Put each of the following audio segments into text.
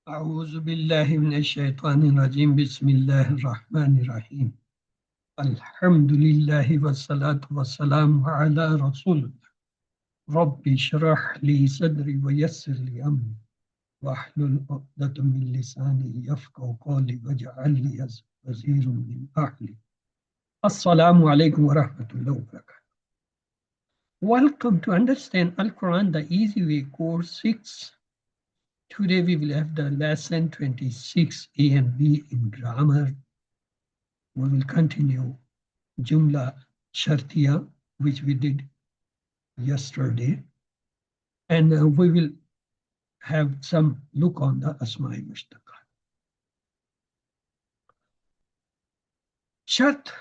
أعوذ بالله من الشيطان الرجيم بسم الله الرحمن الرحيم الحمد لله والصلاة والسلام على رسول الله ربي اشرح لي صدري ويسر لي أمري واحلل عقدة من لساني يفقهوا قولي واجعل لي وزير من أهلي السلام عليكم ورحمة الله وبركاته. Welcome to Understand Al-Quran the Easy Way Course 6. Today we will have the lesson 26A and B in grammar. We will continue Jumla Shartiya, which we did yesterday. And we will have some look on the Asma'i Mushtaqat. Shart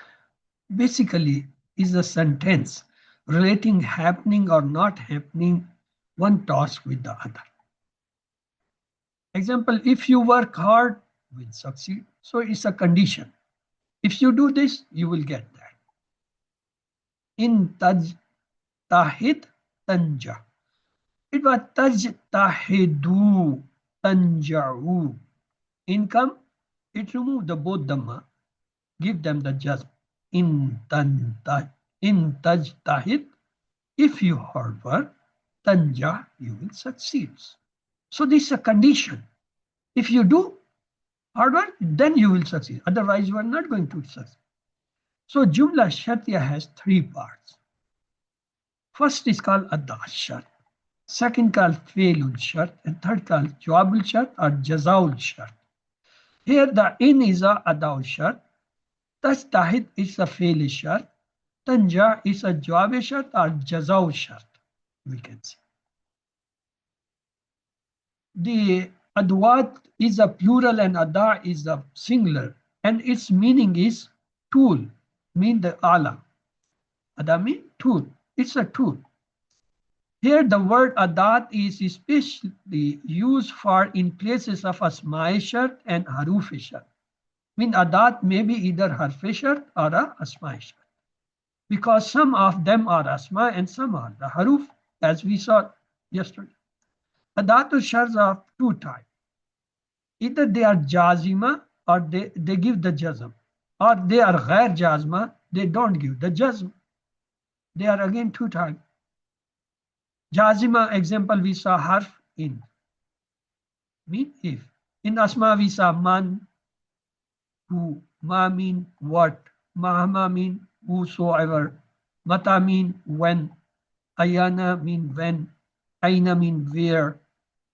basically is a sentence relating happening or not happening one task with the other. Example, if you work hard, you will succeed. So it's a condition. If you do this, you will get that. In tahid tanja. It was tajtahidu tanja'u. Income, it removed the both dhamma, give them the jazm. In tajtahid, if you hard work, tanja, you will succeed. So this is a condition. If you do hard work, then you will succeed. Otherwise, you are not going to succeed. So Jumla Shartiya has three parts. First is called Adda Shart. Second called Failul Shart. And third called Jawabul Shart or Jazaul Shart. Here the in is a Adda Shart. Tajtahid is a Fail Shart. Tanja is a Jawab Shart or Jazaul Shart. We can see. The Adwat is a plural and Ada is a singular. And its meaning is tool. Mean the ala. Ada mean tool. It's a tool. Here the word adat is especially used for in places of asma shart and haruf shart. Mean adat may be either harf shart or a asma shart. Because some of them are asma and some are the haruf, as we saw yesterday. Adatu sharts are of two types. Either they are jazima or they give the jazm. Or they are ghair jazma, they don't give the jazm. They are again two types. Jazima example we saw harf in. Mean if. In asma we saw man, who, ma mean what, mahama mean whosoever, mata mean when, ayana mean when, aina mean where,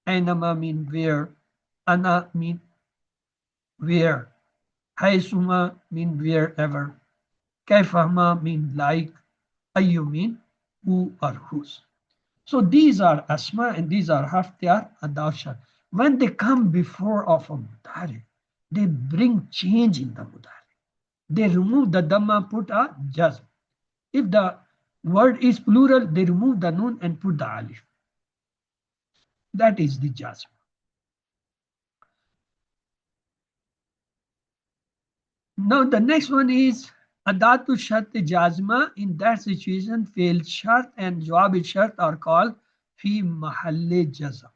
ainama mean where, ana mean where, haisuma mean wherever, kaifahma mean like, ayu mean who or whose. So these are asma and these are harf, they are adawsha. When they come before of a mudari, they bring change in the mudari. They remove the dhamma, put a jazm. If the word is plural, they remove the nun and put the alif. That is the jazm. Now the next one is Adatu Shart Jazma. In that situation, fail shart and jawab shart are called fi mahalle jazm.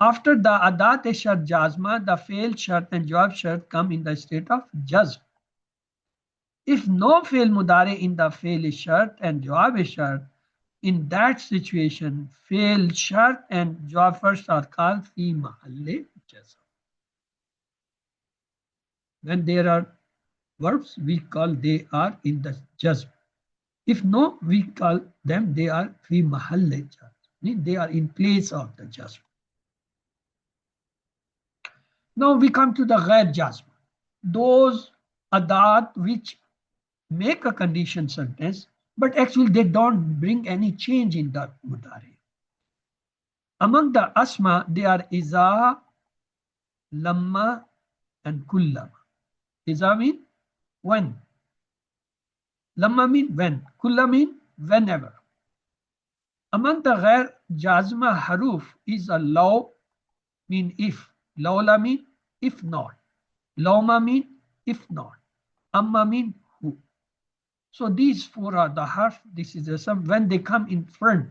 After the Adat Shart Jazma, the fail shart and jawab shart come in the state of jazm. If no fail mudare in the fail shart and jawab shart, in that situation, fail shart and jawab shart are called fi mahalle jazm. When there are verbs, we call they are in the jazm. If no, we call them they are fi mahalle jazm. Means they are in place of the jazm. Now we come to the ghair jazm. Those adat which make a condition sentence, but actually they don't bring any change in the mudari. Among the asma, they are iza, lamma, and kullama. Iza mean when. Lamma mean when. Kulla mean whenever. Among the ghair jazma haruf is a law, mean if. Lawla mean if not. Lawma mean if not. Amma mean who. So these four are the harf. This is the sum. When they come in front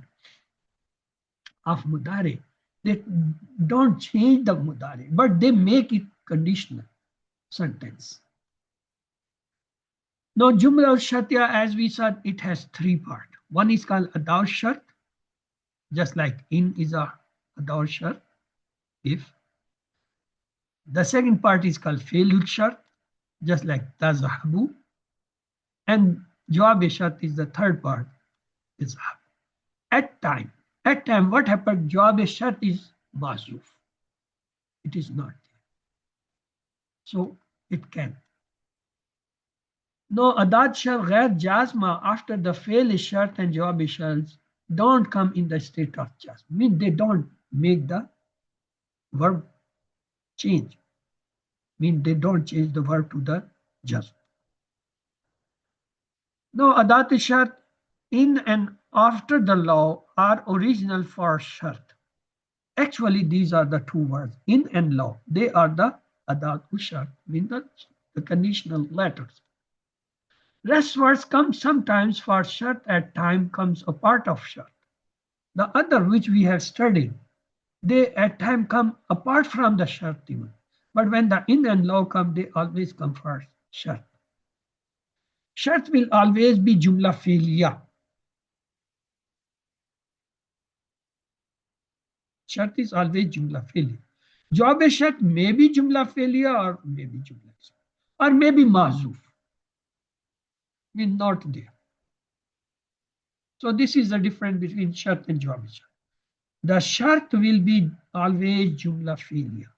of mudari, They don't change the mudari, but they make it conditional sentence. Now, Jumla al-Shartiya, as we said, it has three parts. One is called Adaw Shart, just like in is a Adaw Shart, if. The second part is called Failul Shart, just like Tazahabu. And Jawab Shart is the third part, is at time. At time, what happened? Jawab Shart is Mazuf. It is not there. So it can. No, Adat Shart Ghair Jazma after the Fail Shart and Jawab Shart don't come in the state of Jazm. Mean they don't make the verb change. Mean they don't change the verb to the Jazm. No, Adat Shart in and after the law are original for Shart. Actually, these are the two words, in and law. They are the Adat Shart, mean the conditional letters. Rest words come sometimes for Shart, at time comes a part of Shart. The other which we have studied, they at time come apart from the Shart even. But when the in and law come, they always come first, Shart. Shart will always be Jumla Fi'liya. Shart is always Jumla Fi'liya. Jawab Shart may be Jumla Fi'liya or maybe Jumla or maybe Mahzuf. Mean not there. So this is the difference between Shart and Jawab Shart. The Shart will be always Jumla Fi'liya.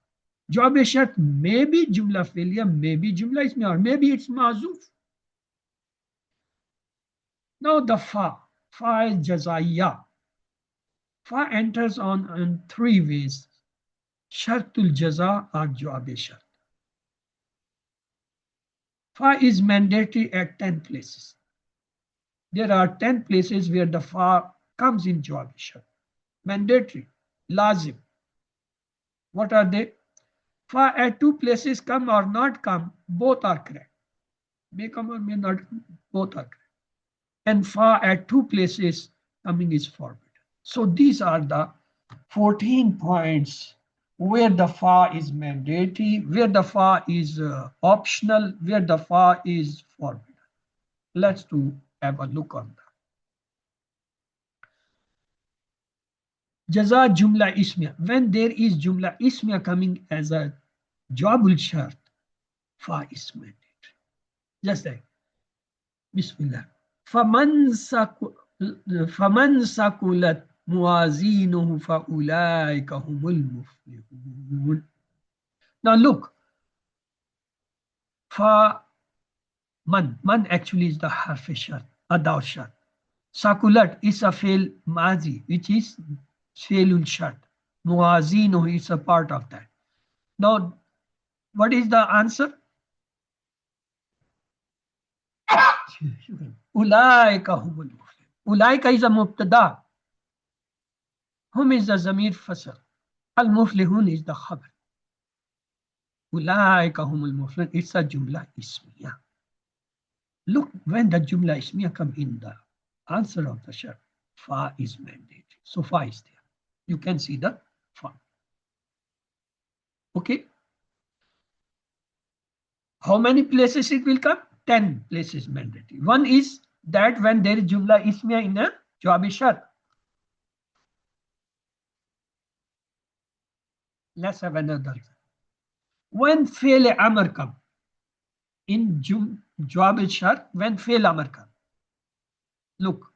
Jawab Shart may be Jumla Fi'liya, maybe Jumla Ismiya, or maybe it's Mahzuf. Now the Fa is Jazaiya. Fa enters on in three ways. Shartul Jaza or Jawab Shart. Fa is mandatory at 10 places. There are 10 places where the Fa comes in Jawab Shart. Mandatory, lazim. What are they? Fa at two places come or not come, both are correct. May come or may not come, both are correct. And Fa at two places coming is forbidden. So these are the 14 points where the Fa is mandatory, where the Fa is optional, where the Fa is forbidden. Let's have a look on that. Jaza Jumla Ismiya. When there is Jumla Ismiya coming as a Jawabul Shart, Fa is mandatory. Just like Bismillah. فَمَنْ سَكُلَتْ مُوَازِينُهُ فَأُولَٰئِكَ هُمُ الْمُفْلِحُونَ. Now look, man actually is the harf shart, adaw shart. Sakulat is a fail mazi, which is failul shart. Muazinu is a part of that. Now, what is the answer? Ulaika humul muflihun. Ulaika is a mubtada. Hum is the zamir fasl. Al muflihun is the khabar. Ulaika humul muflihun. It's a jumla ismiya. Look, when the jumla ismiya come in the answer of the shart, fa is mandatory. So fa is there. You can see the fa. Okay. How many places it will come? 10 places mandatory. One is that when there is jumla ismiya in a jawab shart. Let's have another. When fail amr come in jawab shart, when fail amr come. Look.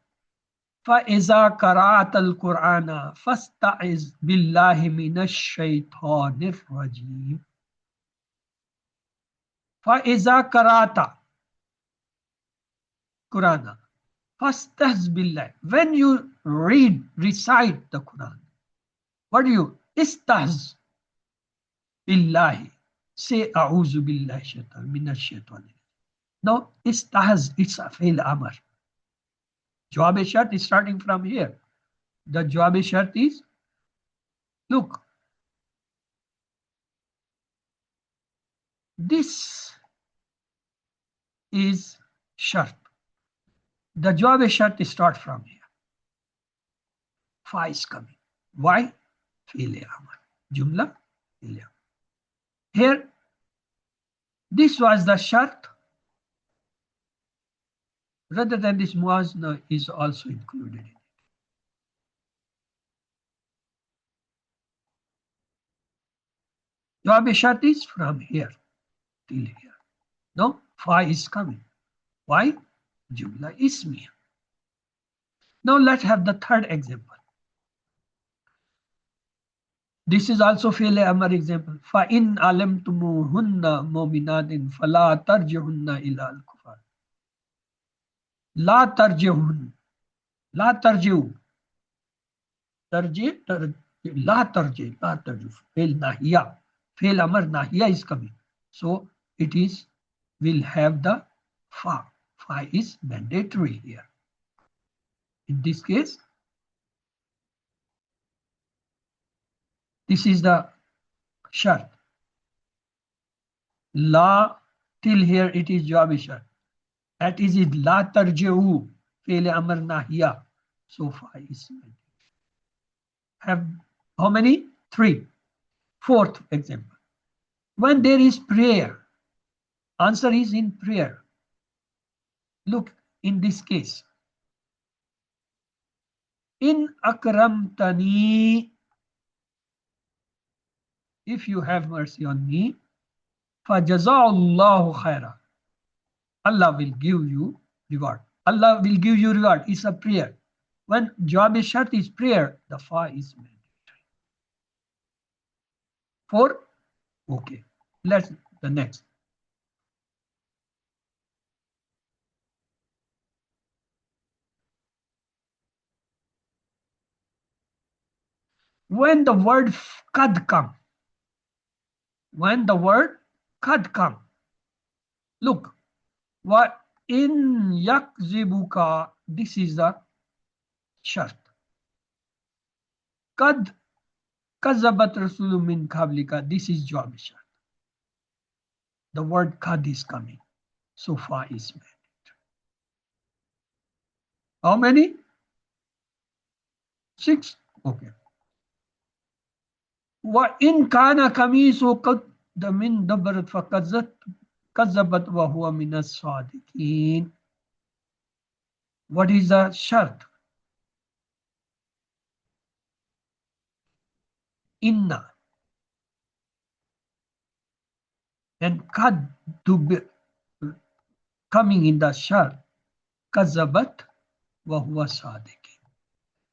فَإِذَا قَرَأْتَ الْقُرْآنَ فَاسْتَعِذْ بِاللَّهِ مِنَ الشَّيْطَانِ الرَّجِيمِ. فَإِذَا قَرَأْتَ Qur'ana, فَاسْتَعِذْ بِاللَّهِ. When you recite the Quran, what do you? Istahz billahi. Say a'udhu billahi shaitan minash shaitan. Now istahz, it's a fail amr. Jawab shart is starting from here. The jawab shart is, look, this is shart. The jawab shart start from here. Fa is coming. Why? Fi'l Amr. Jumla Fi'l Amr. Here, this was the shart. Rather than this, muazna is also included in it. Jawab shart is from here till here. No, fa is coming. Why? Jumla ismiya. Now let's have the third example. This is also fi'l amr example. فَإِنْ عَلَمْتُمُوهُنَّ مُؤْمِنَاتٍ فَلَا تَرْجِعُهُنَّ إِلَى الْكُفَارِ. لا ترجعهن. لا ترجعوا. لا ترجع. لا ترجع. Fi'l nahiya. Fi'l amr nahiya is coming. So it is, will have the fa. Fa is mandatory here. In this case, this is the shart. La, till here it is jawab shart. That is it. La tarji'u. Fi'l amr nahiya. So fa is mandatory. Have how many? 3. Fourth example. When there is prayer, answer is in prayer. Look, in this case, in akramtani, if you have mercy on me, fajaza'allahu khaira. Allah will give you reward. Allah will give you reward. It's a prayer. When jawab shart is prayer, the fa is mandatory. 4. Okay. Let's the next. When the word kad come, when the word kad come, look, what in yakzibuka, this is the shart. Kad kazabat rasulun min qablika, this is jawab shart. The word kad is coming. So far is mandatory. How many? 6. Okay. وَإِنْ كَانَ قَمِيصُهُ قُدَّ مِنْ دُبُرٍ فَكَذَّبَتْ وَهُوَ مِنَ الصَّادِقِينَ. What is the shart? Inna. And kad to be coming in the shart. Kazabat wa huwa sadiqin.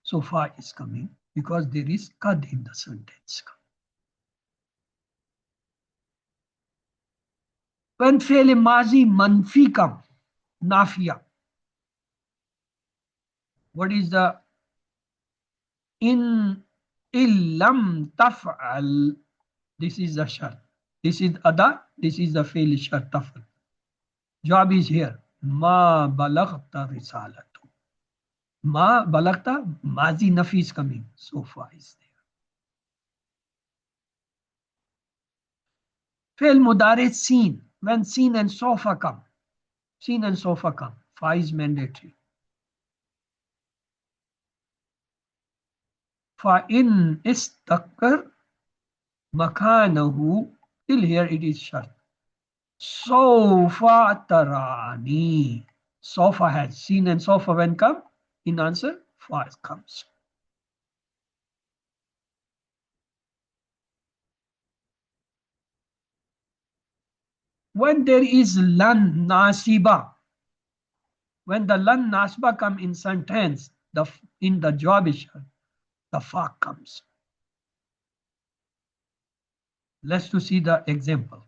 So far is coming because there is kad in the sentence. When fi'l mazi manfi come, nafiya. What is the in illam taf'al? This is the shart. This is ada. This is the fi'l shart taf'al. Job is here. Ma balaghta risalatu. Ma balagta, mazi nafi is coming. So far is there. Fi'l mudari seen. When seen and sofa come. Seen and sofa come. Fa is mandatory. Fa in istaqar makanahu. Till here it is shart. Sofa tarani. Sofa has seen and sofa when come. In answer, fa comes. When there is lan nasiba, when the lan nasiba come in sentence, in the jawab shart, the fa comes. Let's to see the example.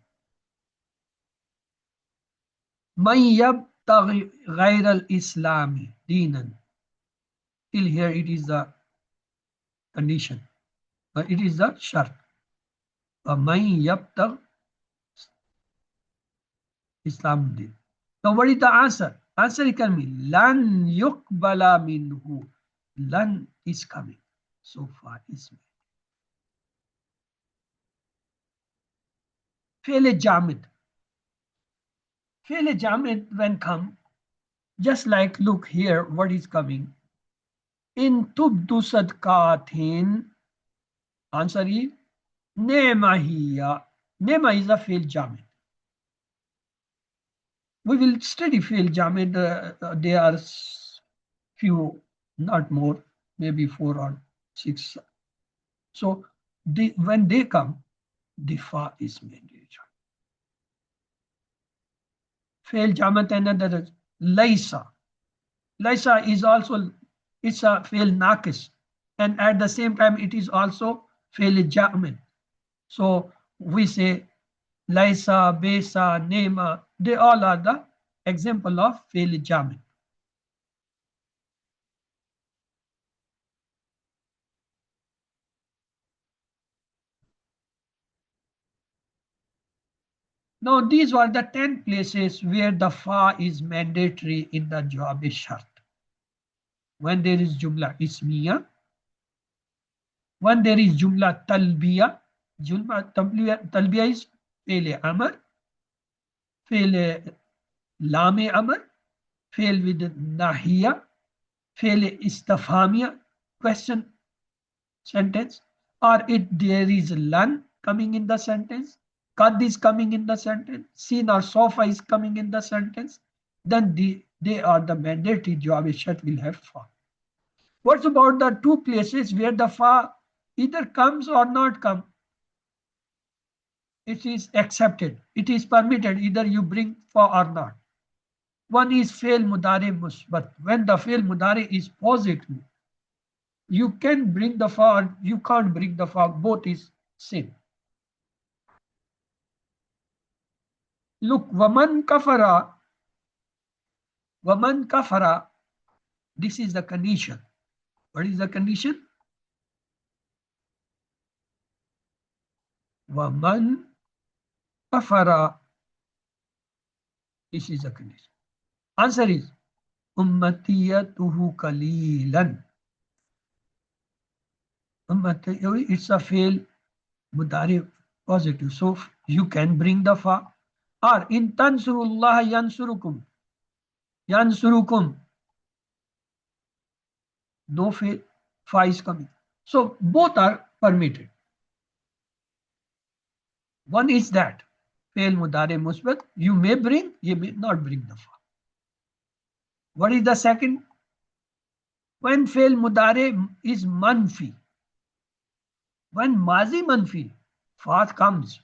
Man yabtaghi ghayr al-islami dinan. Till here it is the condition. But it is the shart. Man yabtaghi Islam din. Now what is the answer? Answer can be lan yuqbala minhu. Lan is coming. So far is made. Fi'l jamid. Fi'l jamid when come, just like look here what is coming. In tubdu sadqatin Answer is Nema hiya. Nema is a fail jamid. We will study fail jamid. There are few, not more, maybe 4 or 6. So when they come, the fa is mandatory. Fail jamid another is laisa. Laisa is also, it's a fail nakis, and at the same time it is also fail jamid. So we say Laisa, Besa, Nema, they all are the example of fail jamid. Now these were the 10 places where the fa is mandatory in the jawab shart. When there is jumla ismiya, when there is jumla talbiya, jumla talbiya is fail amr, fail lame amr, fail with nahiya, fail istafamiya, question sentence, or there is lan coming in the sentence, kad is coming in the sentence, sin or sofa is coming in the sentence, then they are the mandatory jawab shart will have fa. What about the 2 places where the fa either comes or not come? It is accepted. It is permitted. Either you bring fa or not. One is fail mudari musbat. When the fail mudari is positive, you can bring the fa or you can't bring the fa. Both is same. Look, waman kafara, this is the condition. What is the condition? Waman kafara, this is the condition. Answer is ummatiyatuhu kalilan. It's a fail mudari positive. So you can bring the fa. Or in tansurullah yansurukum. Yansurukum. No fail, fa is coming. So both are permitted. One is that fail mudari musbat. You may bring, you may not bring the fa. What is the second? When fail mudari is manfi. When mazi manfi, fa comes.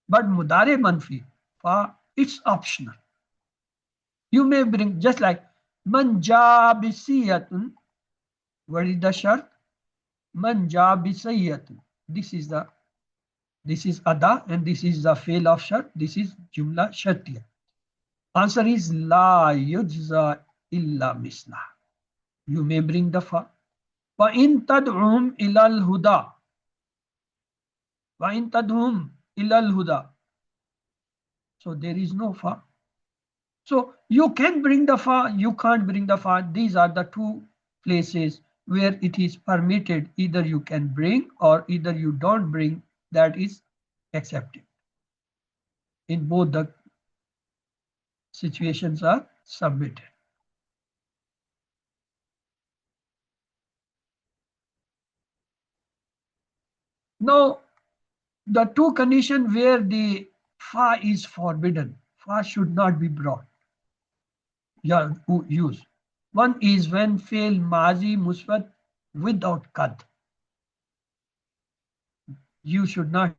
But mudari manfi, fa, it's optional. You may bring, just like man jabisiyatun. What is the shart? Man jabisiyatun. This is ada and this is the fail of shart. This is jumla shartiya. Answer is la yujza illa misla. You may bring the fa. Wa in tad'um ilal huda. Wa in tad'um ilal huda. So there is no fa. So you can bring the fa, you can't bring the fa. These are the 2 places where it is permitted. Either you can bring or either you don't bring. That is accepted. In both the situations are submitted. Now, the 2 conditions where the fa is forbidden, fa should not be brought. Yeah, use. One is when fail mazi musbat without kad. You should not.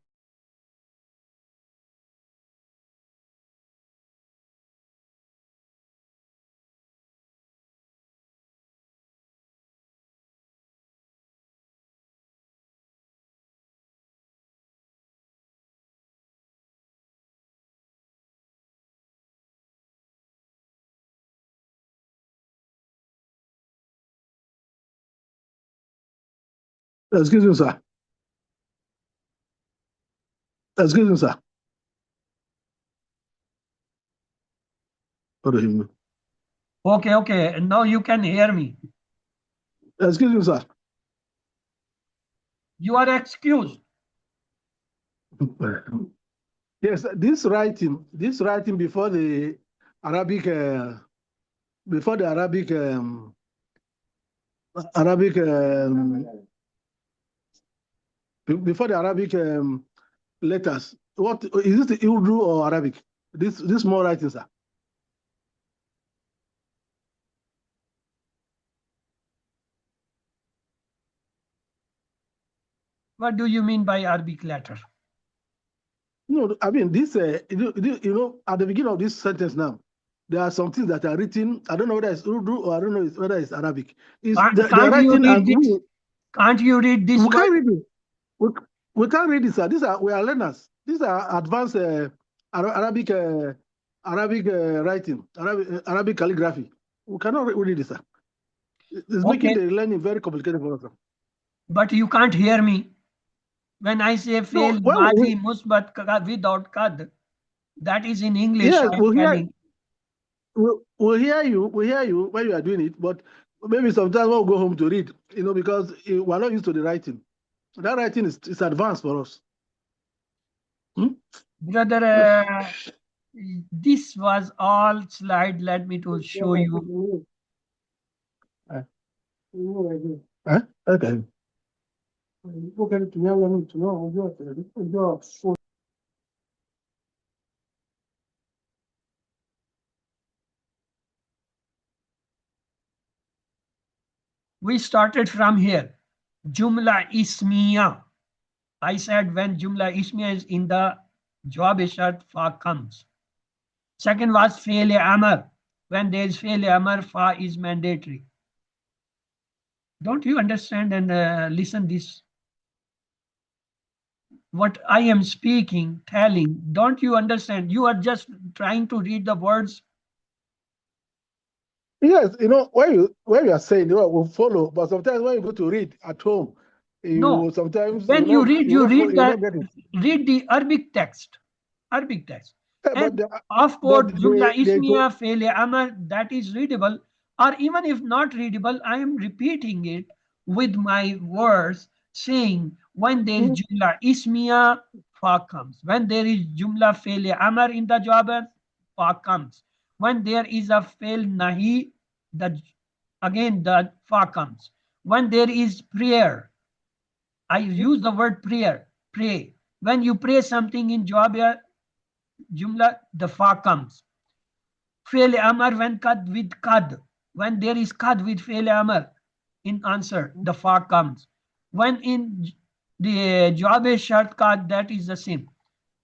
Excuse me, sir. Excuse me, sir. Okay. And now you can hear me. Excuse me, sir. You are excused. Yes, this writing before the Arabic, before the Arabic, before the Arabic letters. What is this, Urdu or Arabic? This small writing, sir. What do you mean by Arabic letter? No, I mean this. You know, at the beginning of this sentence now, there are some things that are written. I don't know whether it's Urdu or I don't know whether it's Arabic. They're Can't you writing read and this? Can't you read this we word? can't read it. We can't read it, sir. We are learners. These are advanced Arabic writing, Arabic calligraphy. We cannot read it, sir. It's making the learning very complicated for us, sir. But you can't hear me. When I say fail madi musbat without kad, that is in English. Yes, I'm telling. We'll hear you when you are doing it, but maybe sometimes we'll go home to read, you know, because we're not used to the writing. That writing is advanced for us. Brother, this was all slide. Let me to show you. Okay. We started from here. Jumla ismiya. I said when Jumla ismiya is in the job shart, fa comes. Second was fail amar. When there is fail amar, fa is mandatory. Don't you understand and listen this? What I am speaking, telling, don't you understand? You are just trying to read the words. Yes, you know, when you are saying, you know, we'll follow, but sometimes when you go to read at home, No, sometimes when you read, you read the Arabic text. Arabic text. Yeah, And of course, Jumla Ismiya, Fail Amar, that is readable. Or even if not readable, I am repeating it with my words, saying when there is Jumla Ismiya, Fa comes. When there is Jumla Fail Amar in the job, Fa comes. When there is a Fail Nahi, again the Fa comes. When there is prayer, I use the word prayer, pray. When you pray something in job, Jumla, the fa comes. Fail amar when kad with kad. When there is kad with fail amar in answer, the fa comes. When in the job shart kad, that is the same.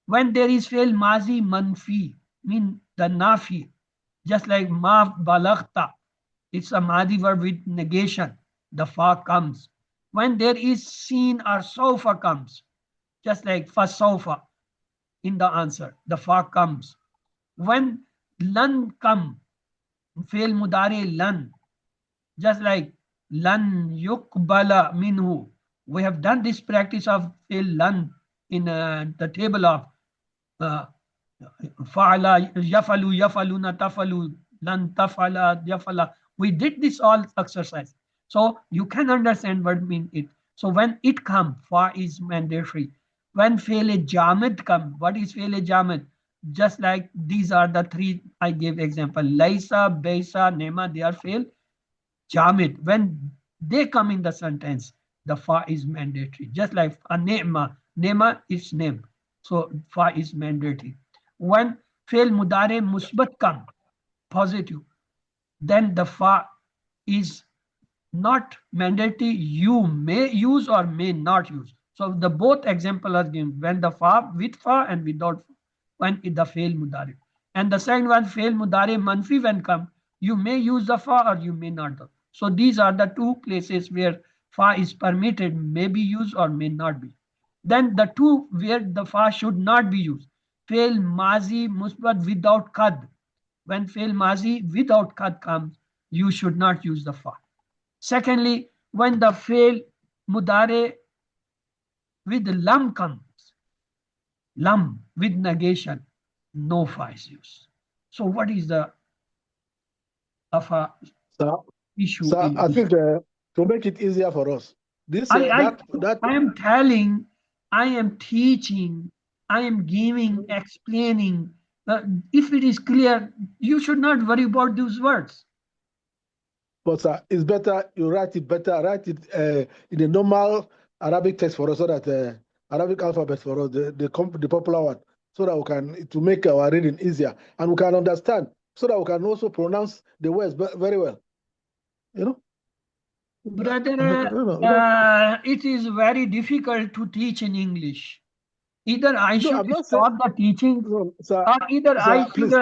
When there is fail mazi manfi, mean the nafi, just like ma balaghta, it's a madi verb with negation, the fa comes. When there is seen or sofa comes, just like fasofa in the answer, the fa comes. When lan come, fail mudare lan, just like lan yukbala minhu. We have done this practice of fail lan in the table of fa'ala yafalu yafaluna tafalu lan tafala yafala. We did this all exercise, so you can understand what mean it. So when it come, fa is mandatory. When fail a jamid come, what is fail a jamid? Just like these are the three I gave example. Laisa, Beisa, Nema, they are fail jamid. When they come in the sentence, the fa is mandatory. Just like a nema, nema is name. So fa is mandatory. When fail mudare musbat come, positive, then the fa is not mandatory. You may use or may not use. So the both example are given when the fa with fa and without fa, when it the fail mudare. And the second one fail mudare manfi when come, you may use the fa or you may not. So these are the two places where fa is permitted, may be used or may not be. Then the two where the fa should not be used. Fail mazi musbat without kad. When fail mazi without kad comes, you should not use the fa. Secondly, when the fail mudare with lam comes, lam with negation, no fa is used. So what is the issue? So I think to make it easier for us, this I am telling, I am teaching, I am giving, explaining. If it is clear, you should not worry about those words. But it's better you write it in a normal Arabic text for us, so that Arabic alphabet for us, the popular one, so that we can to make our reading easier and we can understand, so that we can also pronounce the words very well. You know. Brother, No, it is very difficult to teach in English. Either I no, should I'm not saying. stop the teaching, No, sir, or either I should please.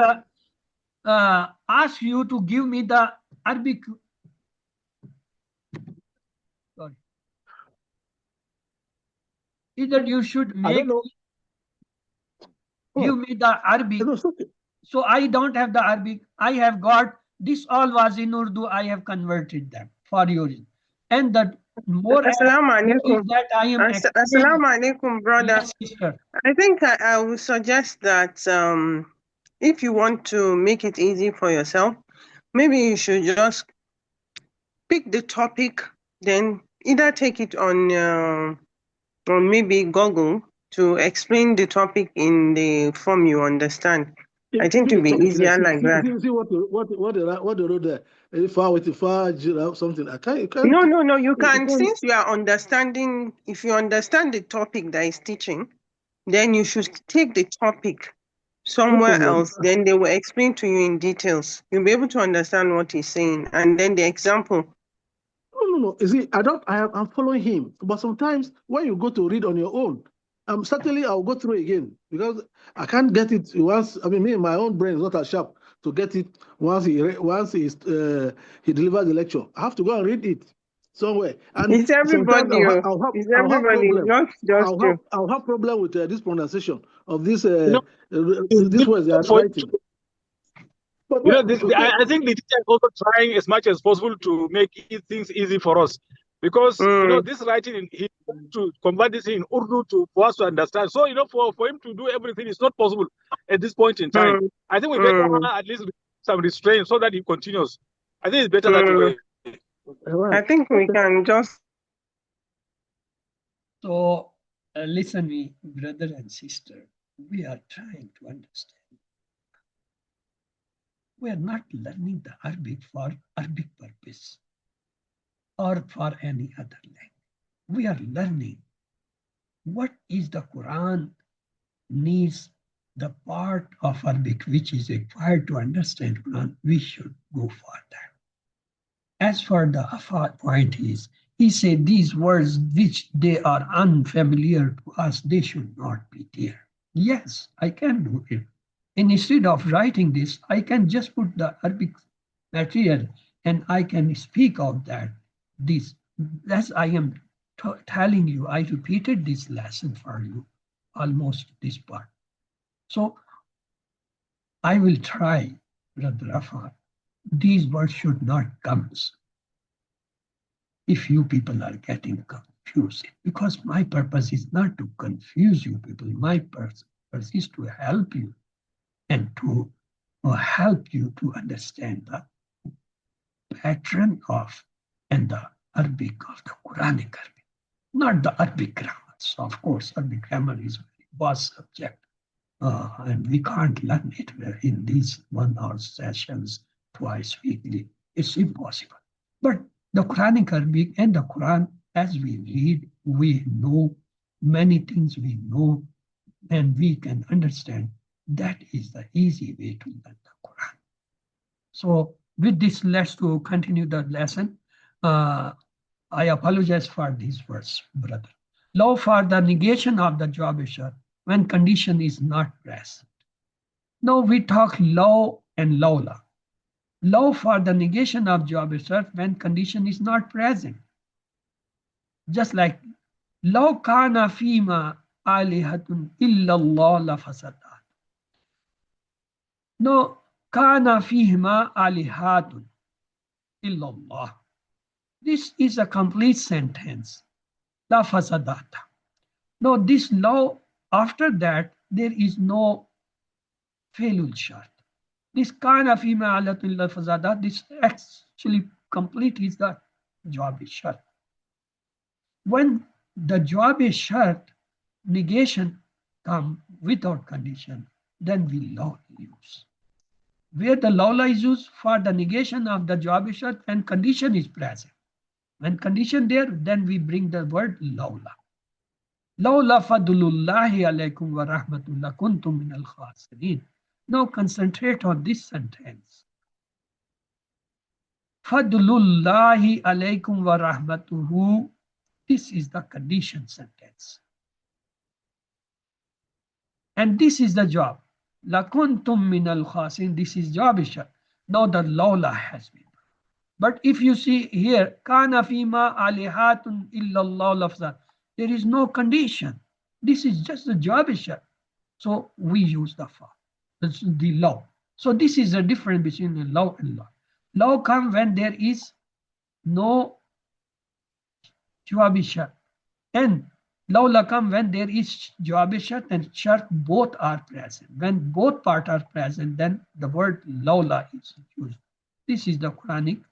ask you to give me the Arabic. Sorry. Either you should I don't know. give me the Arabic. No, okay. So I don't have the Arabic. I have got this all was in Urdu. I have converted them for your. And the more Assalamu alaikum. that I am Assalamu alaikum, brother. Yes, sister. I think I would suggest that if you want to make it easy for yourself, maybe you should just pick the topic, then either take it on maybe Google to explain the topic in the form you understand. I think it will be easier like that. See what they wrote there. Far with the far something. I can't. No. You can, since you are understanding. If you understand the topic that is teaching, then you should take the topic somewhere else. Then they will explain to you in details. You'll be able to understand what he's saying, and then the example. No. You see, I'm following him, but sometimes when you go to read on your own, certainly I'll go through again because I can't get it once. I mean, my own brain is not as sharp to get it once he delivers the lecture. I have to go and read it somewhere. And it's everybody. I'll have problem with this pronunciation of this this words they are writing. But I think the teacher is also trying as much as possible to make things easy for us, because this writing, he wants to convert this in Urdu for us to understand. So for him to do everything is not possible at this point in time. I think we better at least some restraint so that he continues. I think it's better that way. I think we can just. So listen, me, brother and sister, we are trying to understand. We are not learning the Arabic for Arabic purpose or for any other language. We are learning what is the Quran needs, the part of Arabic which is required to understand Quran. We should go for that. As for the point is, he said these words which they are unfamiliar to us, they should not be there. Yes, I can do it. And instead of writing this, I can just put the Arabic material and I can speak out that this. As I am telling you, I repeated this lesson for you, almost this part. So I will try, Brother Rafa. These words should not come if you people are getting confused. Because my purpose is not to confuse you people. My purpose is to help you and to help you to understand the pattern of and the Arabic of the Quranic Arabic, not the Arabic grammar. So of course, Arabic grammar is a very vast subject, and we can't learn it in these 1 hour sessions twice weekly. It's impossible. But the Quranic Arabic and the Quran, as we read, we know many things we know, and we can understand. That is the easy way to learn the Quran. So with this, let's to continue the lesson. I apologize for these words, brother. Law for the negation of the job issue when condition is not present. Now we talk law and lawla. Law for the negation of job issue when condition is not present. Just like law kana fima alihatun illallah la fasada. No, kana fihima alihatun illallah. This is a complete sentence. La fasadata. No, this law, after that, there is no failul shart. This kana fihima alihatun illa fasadat, this actually complete is the jawab shart. When the jawab shart negation come without condition, then we law use. Where the lawla is used for the negation of the jawab shart and condition is present. When condition there, then we bring the word lawla. Lawla fadlullahi alaykum wa rahmatullah kuntum min al-khasirin. Now concentrate on this sentence. Fadlullahi alaykum wa rahmatuhu. This is the condition sentence. And this is the job. Lakuntum min al-khasirin. This is job ishar. Now the lawla has been. But if you see here, kana fima alihatun illallah lafza, there is no condition. This is just a job ishar. So we use the fa. That's the law. So this is the difference between the law and law. Law comes when there is no jawab ishar. And lawla comes when there is jawab ishar and shart both are present. When both parts are present, then the word lawla is used. This is the Quranic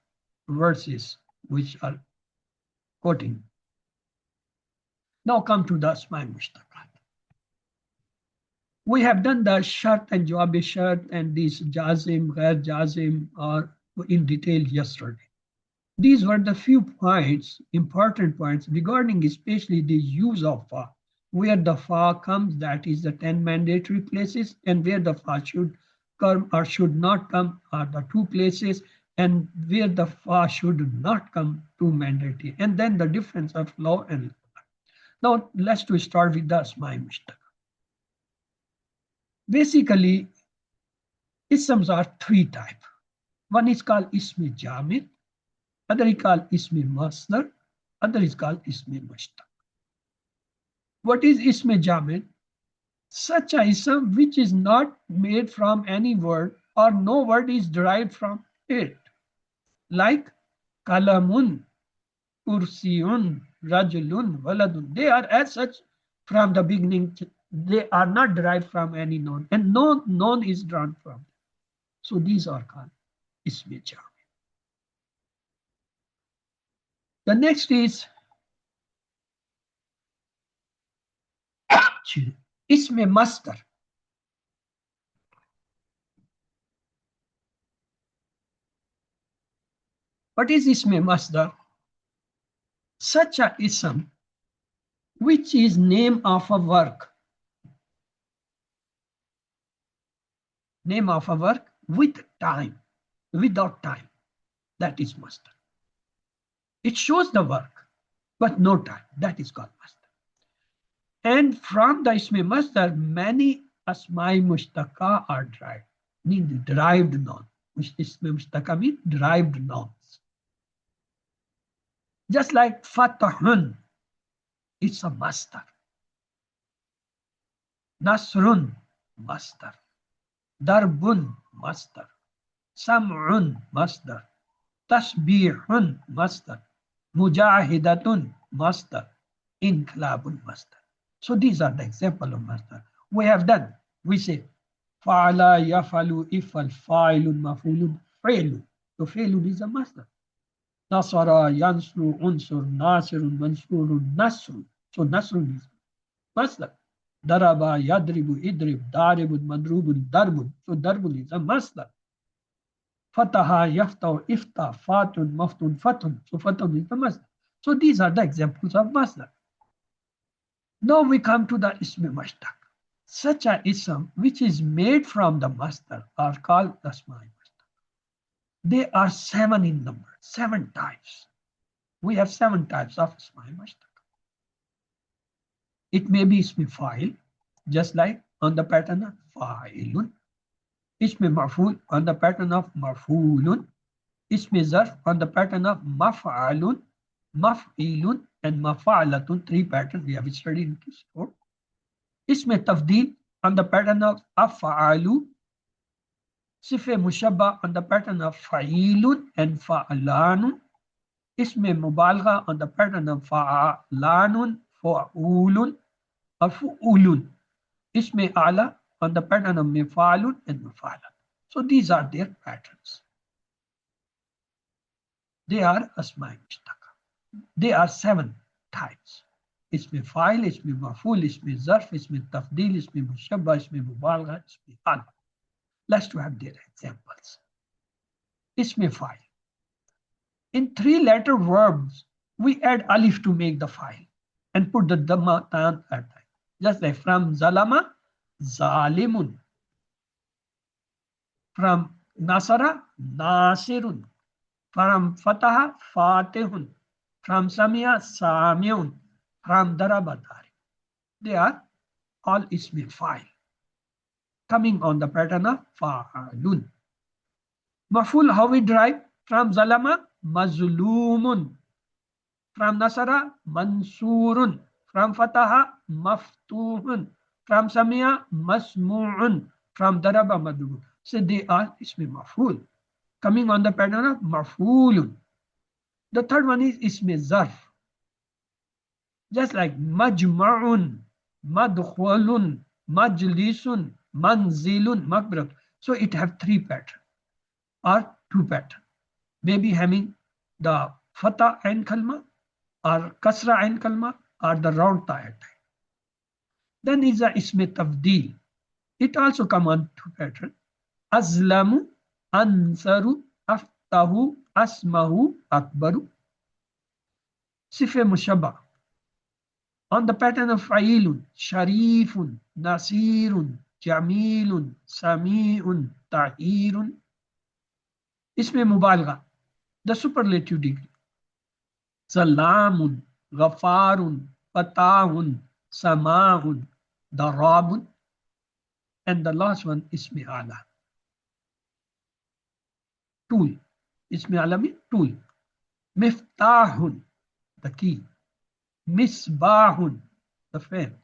verses which are quoting. Now come to the Asma Mushtaqat. We have done the shart and jawab shart and these jazim, ghair jazim in detail yesterday. These were the few points, important points regarding especially the use of fa, where the fa comes, that is the 10 mandatory places, and where the fa should come or should not come are the 2 places, and where the fa should not come to mandatory, and then the difference of law and law. Now let's start with the Asma Mushtaqat. Basically, isms are 3 types. One is called Ismi Jamid, other is called Ismi Masdar, other is called Ismi Mushtaq. What is Ismi Jamid? Such a ism which is not made from any word or no word is derived from it. Like Kalamun, Kursiyun, Rajulun, Waladun. They are as such from the beginning. They are not derived from any noun, and no noun is drawn from them. So these are called Ismi Jamid. The next is Ismi Masdar. What is Ismi Masdar? Such a ism which is name of a work. Name of a work with time, without time. That is Masdar. It shows the work, but no time. That is called Masdar. And from the Ismi Masdar, many Asma'i Mushtaqa are derived, meaning derived noun. Ismi Mushtaqa means derived nouns. Just like Fatahun, it's a Masdar. Nasrun, Masdar. Darbun, Masdar. Sam'un, Masdar. Tasbihun, Masdar. Mujahidatun, Masdar. Inqilabun, Masdar. So these are the example of Masdar. We have done, we say, Fa'ala, yafalu, ifal, fa'ilun, mafulun, fa'ilun. So fa'ilun is a Masdar. Nasara, yansru, unsur, nasirun, mansurun, nasrun. So nasrun is Masdar. Daraba, yadribu, idrib, daribun, madrubun, darbun. So darbun is a Masdar. Fataha, yaftaw, ifta, fatun, maftun, fatun. So fatun is the Masdar. So these are the examples of Masdar. Now we come to the Ismi Mushtaq. Such a ism which is made from the Masdar are called Asma'i Mushtaq. They are 7 in number, 7 types. We have 7 types of Asma'i Mushtaq. It may be Ismi Fa'il, just like on the pattern of Fa'ilun. Ismi Maf'ul on the pattern of Maf'ulun. Ismi Zarf on the pattern of Maf'alun, Maf'ilun, and Maf'alatun. 3 patterns we have studied in QC4. Ismi Tafdeel on the pattern of Af'alu. Sife Mushabba on the pattern of Fa'ilun and Fa'alanun. Ismi Mubalgha on the pattern of Fa'alanun, Fa'ulun, or Fu'ulun. Ismi A'la on the pattern of Mif'alun and Mif'alan. So these are their patterns. They are Asma'i Mushtaqa. They are 7 types. Ismi Fa'il, Ismi Maf'ul, Ismi Zarf, Ismi Tafdeel, Ismi Mushabba, Ismi Mubalgha, Ismi A'la. Let's have their examples. Ismi Fa'il. In 3-letter verbs we add alif to make the file and put the dhamma at that time. Just like from zalama, zalimun. From nasara, nasirun. From fataha, fatihun. From samia, samiun. From daraba, dari. They are all ismi file coming on the pattern of fa'alun. Maful, how we derive? From zalama, mazlumun. From nasara, mansurun. From fataha, maftuhun. From samia, masmu'un. From daraba, madrubun. So they are ismi maful, coming on the pattern of mafulun. The third one is ismi zarf. Just like majma'un, madkhulun, majlisun, manzilun, makbrat. So it have three patterns or two patterns. Maybe having the fatah and kalma or kasra and kalma or the round ta. Then is the ismi tafdil. It also come on two patterns. Azlamu, ansaru, aftahu, asmahu, akbaru. Sife mushabba. On the pattern of fa'ilun, sharifun, nasirun, jamilun, sami'un, tahirun. Isme mubalgha, the superlative degree. Salamun, ghafarun, fatahun, sama'un, darabun. And the last one, isme ala. Tool. Isme ala means tool. Miftahun, the key. Misbahun, the fan.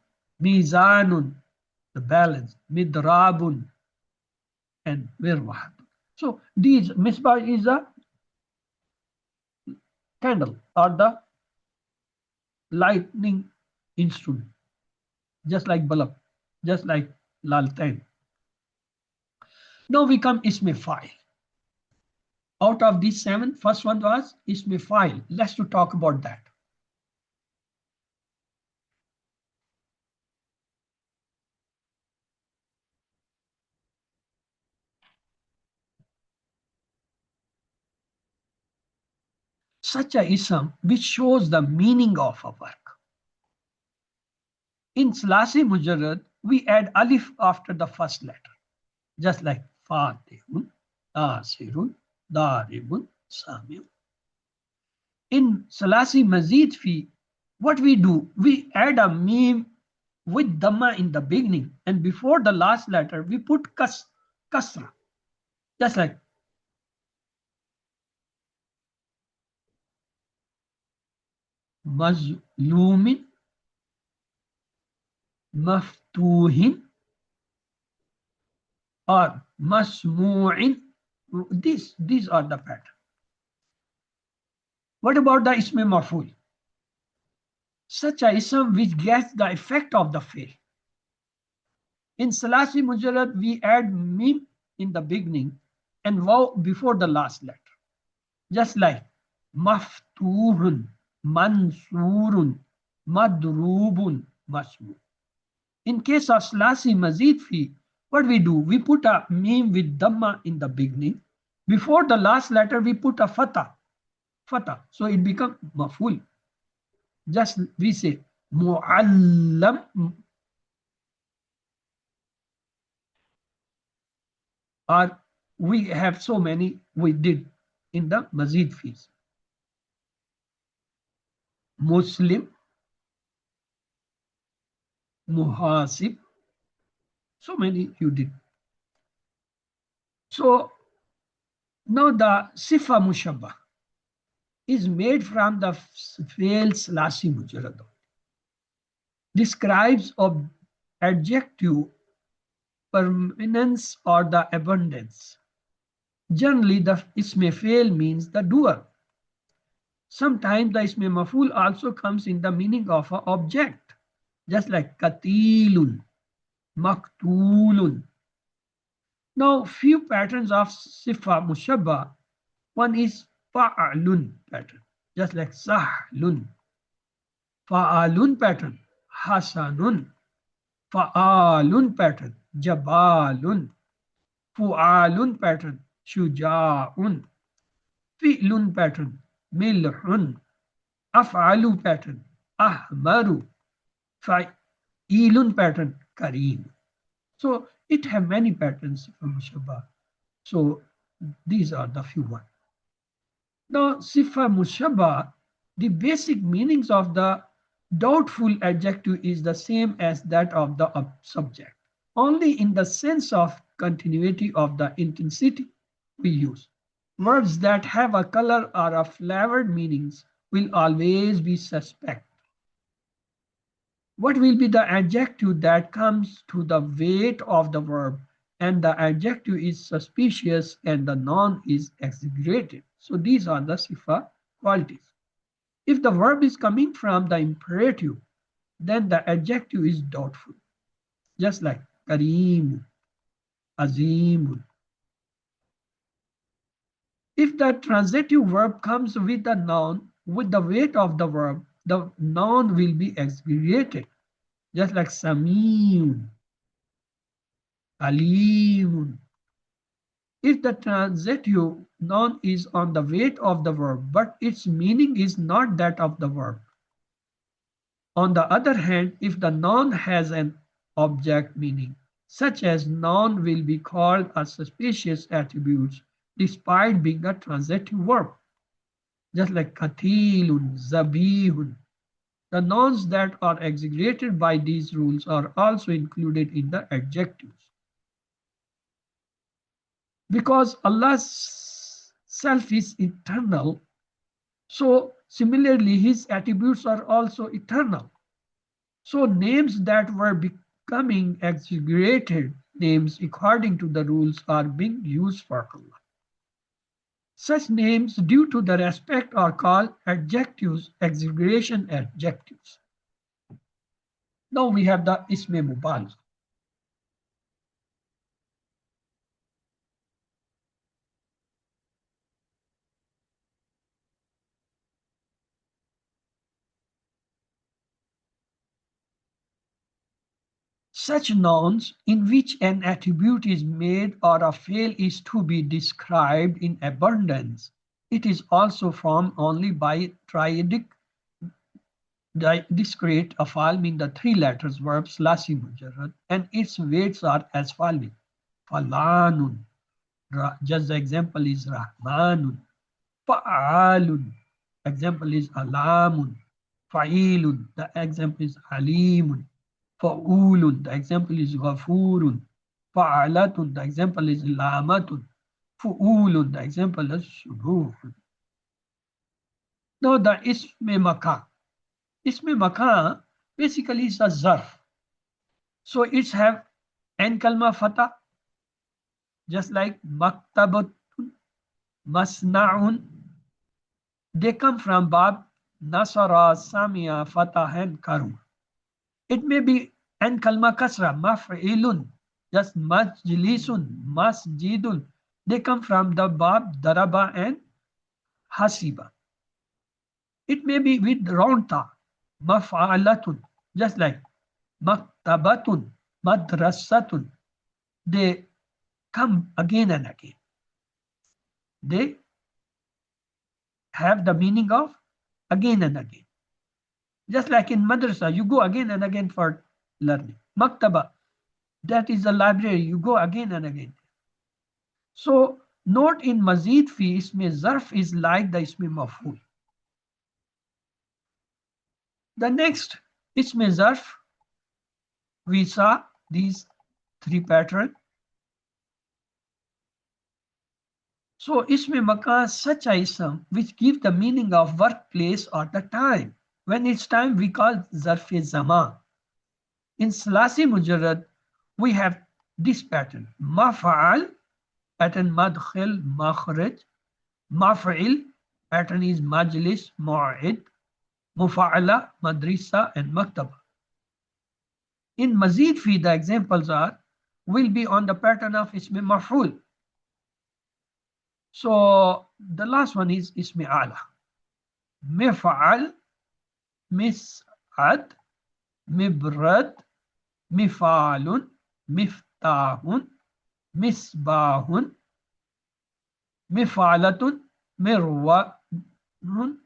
Mizanun, the balance. Midrabun, and mirwah. So these, misbah is a candle or the lightning instrument, just like bulb, just like laltain. Now we come ismi file. Out of these seven, first one was ismi file. Let's to talk about that. Such a ism which shows the meaning of a work. In Salasi Mujarrad, we add alif after the first letter, just like Fatihun, Asirun, Daribun, Samiun. In Salasi Mazid Fi, what we do, we add a meme with dhamma in the beginning, and before the last letter, we put kasra, just like mazlumin, maftuhin, or masmu'in. These are the patterns. What about the ism maf'ul? Such a ism which gets the effect of the fail. In Salasi Mujarrad, we add mim in the beginning and waw before the last letter. Just like maftuhun, mansurun, madrubun, masmu. In case of Salasi Mazid Fi, what we do? We put a mim with dhamma in the beginning. Before the last letter, we put a fatah. So it becomes maf'ul. Just we say mu'allam, or we have so many we did in the Mazid fees. Muslim, muhasib, so many you did. So now the sifa mushabba is made from the fail Salasi Mujarrad. Describes of adjective permanence or the abundance. Generally, the isme fail means the doer. Sometimes the isme maf'ul also comes in the meaning of an object, just like katilun, maktulun. Now, few patterns of sifa mushabba. One is fa'alun pattern, just like sahlun. Fa'alun pattern, hasanun. Fa'alun pattern, jabalun. Fu'alun pattern, shuja'un. Fi'lun pattern, milhun. Af'alu pattern, ahmaru, fa'ilun pattern, kareem. So it have many patterns from Mushabbah. So these are the few ones. Now, Sifa Mushabbah, the basic meanings of the doubtful adjective is the same as that of the subject, only in the sense of continuity of the intensity we use. Words that have a color or a flavored meanings will always be suspect. What will be the adjective that comes to the weight of the verb and the adjective is suspicious and the noun is exaggerated? So these are the sifa qualities. If the verb is coming from the imperative, then the adjective is doubtful, just like kareem, azim. If the transitive verb comes with the noun, with the weight of the verb, the noun will be exaggerated, just like Samiun, Alimun. If the transitive noun is on the weight of the verb, but its meaning is not that of the verb. On the other hand, if the noun has an object meaning, such as noun will be called a suspicious attribute despite being a transitive verb, just like katilun, zabihun. The nouns that are exaggerated by these rules are also included in the adjectives. Because Allah's self is eternal, so similarly his attributes are also eternal. So names that were becoming exaggerated names according to the rules are being used for Allah. Such names due to the respect are called adjectives, exaggeration adjectives. Now we have the Isme Mubalagh. Such nouns in which an attribute is made or a fail is to be described in abundance. It is also formed only by triadic discrete afal mean the three letters verbs lasi mujarrad and its weights are as following. Falanun, just the example is Rahmanun. Fa'alun, example is Alamun. Fa'ilun, the example is Alimun. Fa'ulun, the example is Ghafurun. Fa'alatun, the example is Lamatun. Fu'ulun, the example is Shuruhun. Now the Isme Makan. Isme Makan basically is a zarf. So it's have n kalma fatah, just like maktabatun, masna'un. They come from bab nasara, samia, fatahan, karum. It may be an kalma kasra, maf'ilun, just majlisun, masjidun. They come from the bab daraba and hasiba. It may be with round ta, maf'alatun, just like maktabatun, madrasatun. They come again and again. They have the meaning of again and again. Just like in madrasa, you go again and again for learning. Maktaba, that is a library, you go again and again. So note in mazid fi isme zarf is like the isme maf'ul. The next isme zarf, we saw these three patterns. So isme makan, such a ism which give the meaning of workplace or the time. When it's time, we call zarf zaman. In Salasi Mujarrad, we have this pattern. Maf'al, pattern madkhil, makhraj. Maf'il, pattern is majlis, mu'id. Mufa'ala, madrisa, and maktaba. In mazid fi, the examples will be on the pattern of isme maf'ul. So the last one is isme ala. Mif'al, mis'ad, mibrad, mifalun, miftahun, misbahun, mifalatun, mirwahun,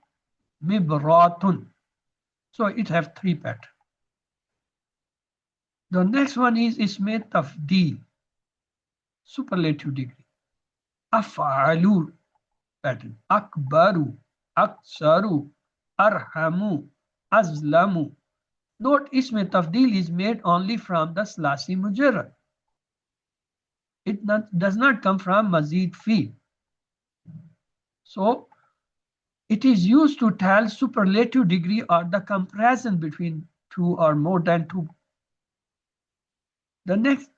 mibratun. So it have three patterns. The next one is isme tafdeel, superlative degree. Af'alu pattern. Akbaru, aksaru, arhamu, azlamu. Note isme tafdeel is made only from the slasi mujarrad. It does not come from mazid fi. So it is used to tell superlative degree or the comparison between two or more than two. The next,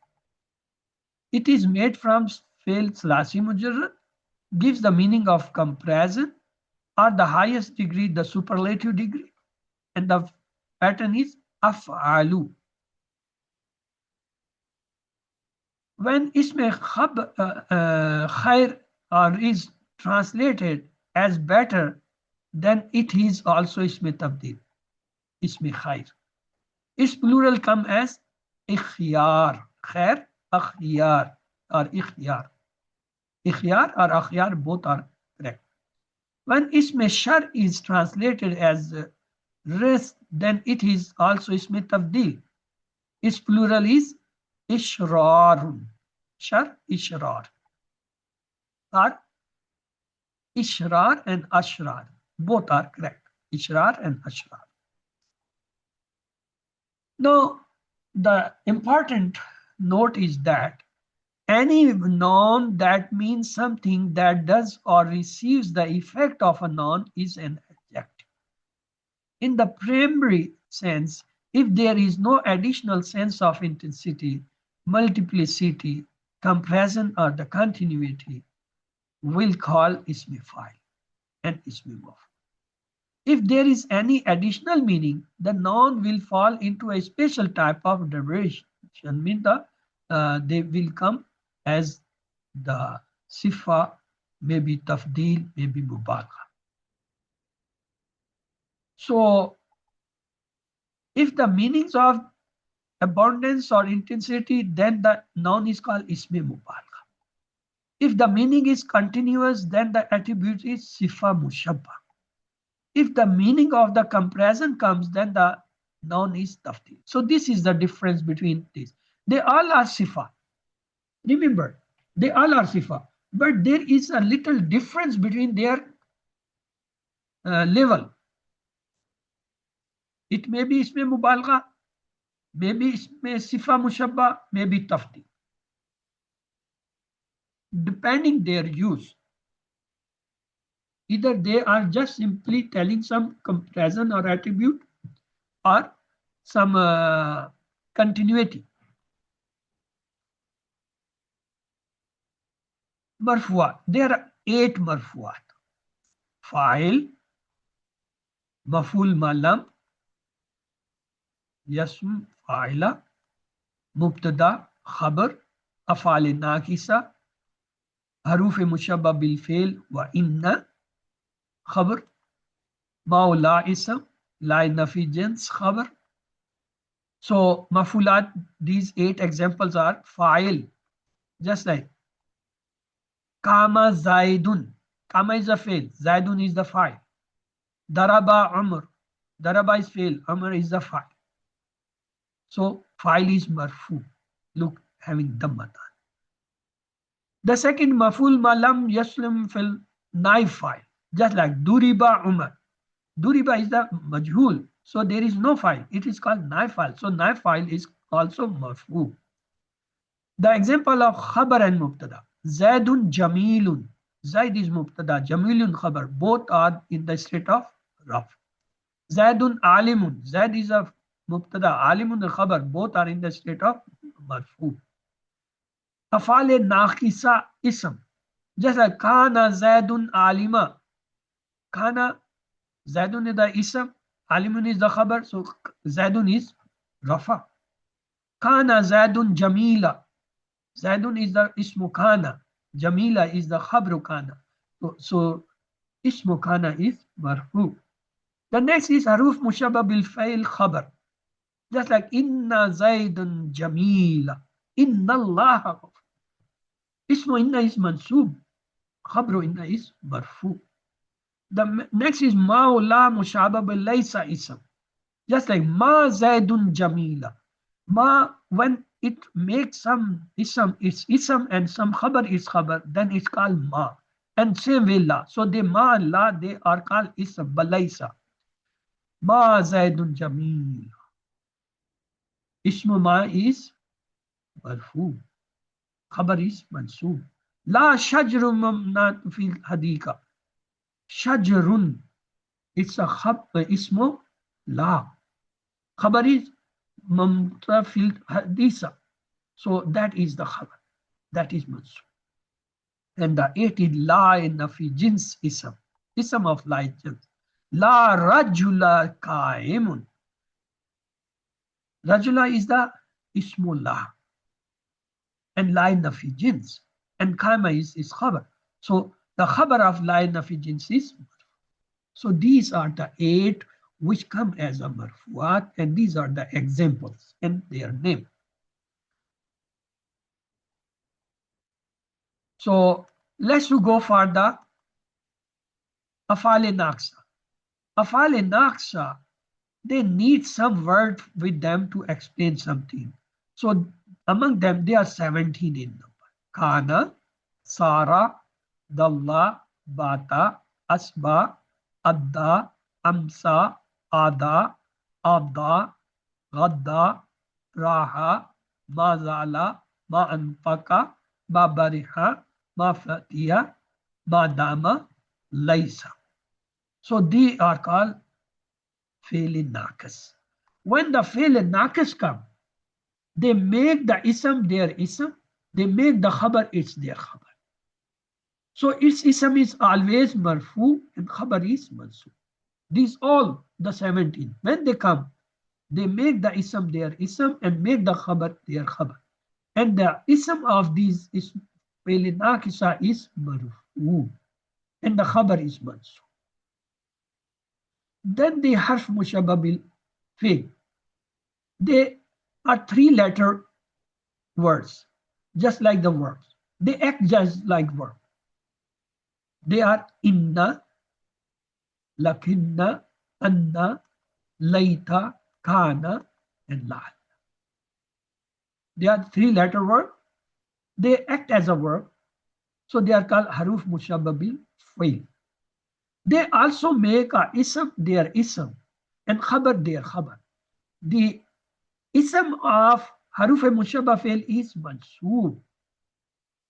it is made from fail slasi mujarrad, gives the meaning of comparison or the highest degree, the superlative degree, and the pattern is af'alu. When isme khair or is translated as better, then it is also isme tabdil, isme khair. Its plural come as ikhyar, khair, akhyar or ikhyar. Ikhyar or akhyar both are correct. When isme shar is translated as rizq, then it is also isme tabdil. Its plural is ishrarun. Shar, ishrar. Or ishrar and ashrar. Both are correct. Ishrar and ashrar. Now, the important note is that any noun that means something that does or receives the effect of a noun is an adjective. In the primary sense, if there is no additional sense of intensity, multiplicity, comparison, or the continuity, we'll call ismi fa'il and ismi maf'ul. If there is any additional meaning, the noun will fall into a special type of derivation. Means they will come as the sifa, maybe tafdeel, maybe mubalagha. So if the meanings of abundance or intensity, then the noun is called isme mubalagha. If the meaning is continuous, then the attribute is sifa mushabba. If the meaning of the comparison comes, then the noun is tafdeel. So this is the difference between these. They all are sifa. Remember, they all are sifa, but there is a little difference between their level. It may be isme mubalagha, maybe isme sifa mushabba, maybe tafdeel, depending their use. Either they are just simply telling some comparison or attribute or some continuity. Marfuat. There are 8 marfuat. Fa'il, maful malam, yasm fa'ila, mubtada, khabar, af'al nakisa, haruf mushabba bil fi'l wa inna, khabar, maula ism, la nafi jins khabar. So mafulat, these 8 examples are fa'il, just like Kama Zaidun. Kama is a fail. Zaidun is the fa'il. Daraba Umar. Daraba is fail. Umar is the fa'il. So fa'il is marfu. Look, having dhammatan. The second maful malam yaslim fil naif fa'il. Just like Duriba Umar. Duriba is the majhul. So there is no fa'il. It is called naif fa'il. So naif fa'il is also marfu. The example of khabar and mubtada. Zaidun Jamilun. Zaid is mubtada, Jamilun khabar. Both are in the state of raf. Zaidun Alimun. Zaid is a mubtada, Alimun al khabar. Both are in the state of marfu. Afale naqisa ism. Just like Kana Zaidun Alima. Kana, Zaidun is the ism, Alimun is the khabar. So Zaidun is rafa. Kana Zaidun Jamila. Zaidun is the ismu kana. Jamila is the khabru kana. So ismu kana is marfu. The next is haruf mushabba bil fa'il khabar. Just like inna Zaidun Jamila. Inna Allah. Ismu inna is mansub. Khabru inna is marfu. The next is ma la mushabah bil laysa ism. Just like ma zaidun jamila. Ma, when it makes some ism, it's ism, and some khabar is khabar, then it's called ma. And same way la. So they ma and la, they are called ism, balaysa. Ma zaidun jamil. Ismu ma is marfu. Khabar is mansoob. La shajrun mamnat fil hadika. Shajrun. It's a ismu la. Khabar is mamta fil hadisa. So that is the khabar. That is mansoob. And the 8 is la in nafi jins ism. Ism of la jins. La rajula kaimun. Rajula is the ismu la. And la in nafi jins. And kaima is khabar. So the khabar of la in nafi jins is marfu. So these are the 8 which come as a marfuat, and these are the examples and their name. So let's go for the afal naqsa. Afal naqsa, they need some word with them to explain something. So among them, there are 17 in number. Kana, Sara, Dalla, Bata, Asba, Adda, Amsa, Ada, Abda, Gadda, Raha, Mazala, Ma Anfaka, Ma Bariha, Ma Fatiha, Ma Dama, Laisa. So they are called fi'l naqis. When the fi'l naqis come, they make the ism their ism, they make the khabar it's their khabar. So its ism is always marfu and khabar is mansub. These all the 17. When they come, they make the ism their ism and make the khabar their khabar. And the ism of these is fi'l naqisa is marfu and the khabar is mansub. Then the harf mushabbah bil fi'l. They are 3-letter words, just like the verbs. They act just like verb. They are inna, lakinna, anna, laita, kana, and la. They are 3-letter word. They act as a verb. So they are called haruf mushabbah bil fi'l. They also make a ism their ism and khabar their khabar. The ism of haruf mushabbah fi'l is mansoob